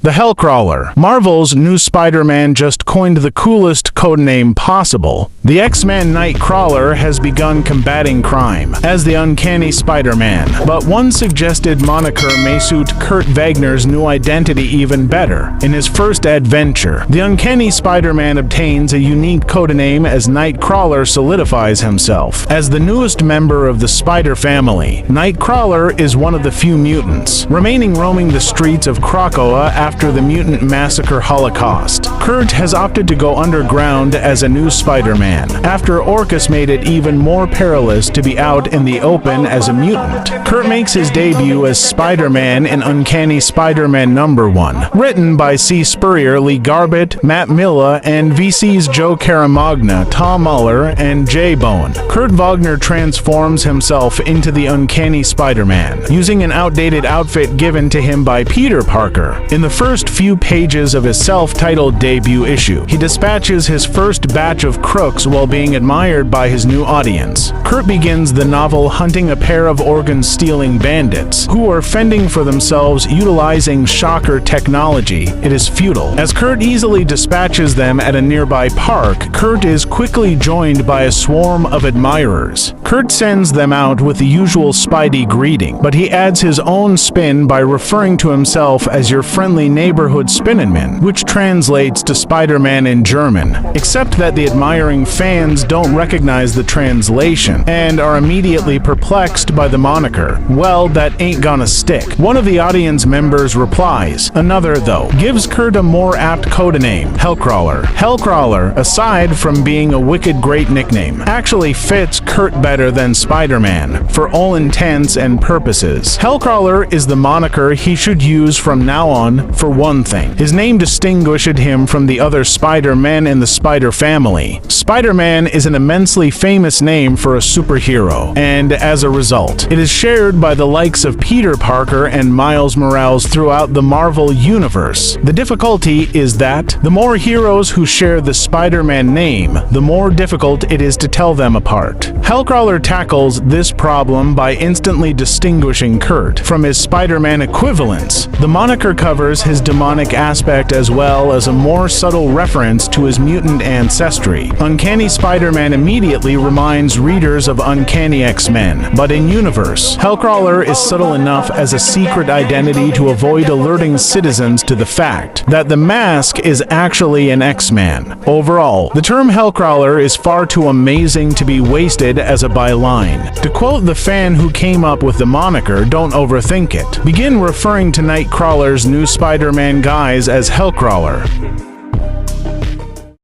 The Hellcrawler. Marvel's new Spider-Man just coined the coolest codename possible. The X-Men Nightcrawler has begun combating crime as the Uncanny Spider-Man, but one suggested moniker may suit Kurt Wagner's new identity even better. In his first adventure, the Uncanny Spider-Man obtains a unique codename as Nightcrawler solidifies himself. As the newest member of the Spider family, Nightcrawler is one of the few mutants remaining roaming the streets of Krakoa after the mutant massacre Holocaust. Kurt has opted to go underground as a new Spider-Man, after Orcus made it even more perilous to be out in the open as a mutant. Kurt makes his debut as Spider-Man in Uncanny Spider-Man #1, written by C. Spurrier, Lee Garbett, Matt Milla, and VC's Joe Caramagna, Tom Muller, and Jay Bowen. Kurt Wagner transforms himself into the Uncanny Spider-Man, using an outdated outfit given to him by Peter Parker. In the first few pages of his self-titled debut issue, he dispatches his first batch of crooks while being admired by his new audience. Kurt begins the novel hunting a pair of organ-stealing bandits who are fending for themselves utilizing shocker technology. It is futile. As Kurt easily dispatches them at a nearby park, Kurt is quickly joined by a swarm of admirers. Kurt sends them out with the usual Spidey greeting, but he adds his own spin by referring to himself as your friendly neighborhood Spinnenman, which translates to Spider-Man in German, except that the admiring fans don't recognize the translation and are immediately perplexed by the moniker. Well, that ain't gonna stick. One of the audience members replies. Another, though, gives Kurt a more apt codename, Hellcrawler. Hellcrawler, aside from being a wicked great nickname, actually fits Kurt better than Spider-Man, for all intents and purposes. Hellcrawler is the moniker he should use from now on. For one thing, his name distinguished him from the other Spider-Men in the Spider family. Spider-Man is an immensely famous name for a superhero, and as a result, it is shared by the likes of Peter Parker and Miles Morales throughout the Marvel Universe. The difficulty is that the more heroes who share the Spider-Man name, the more difficult it is to tell them apart. Hellcrawler tackles this problem by instantly distinguishing Kurt from his Spider-Man equivalents. The moniker covers his demonic aspect as well as a more subtle reference to his mutant ancestry. Uncanny Spider-Man immediately reminds readers of Uncanny X-Men, but in universe, Hellcrawler is subtle enough as a secret identity to avoid alerting citizens to the fact that the mask is actually an X-Man. Overall, the term Hellcrawler is far too amazing to be wasted as a byline. To quote the fan who came up with the moniker, don't overthink it. Begin referring to Nightcrawler's new Spider-Man guise as Hellcrawler.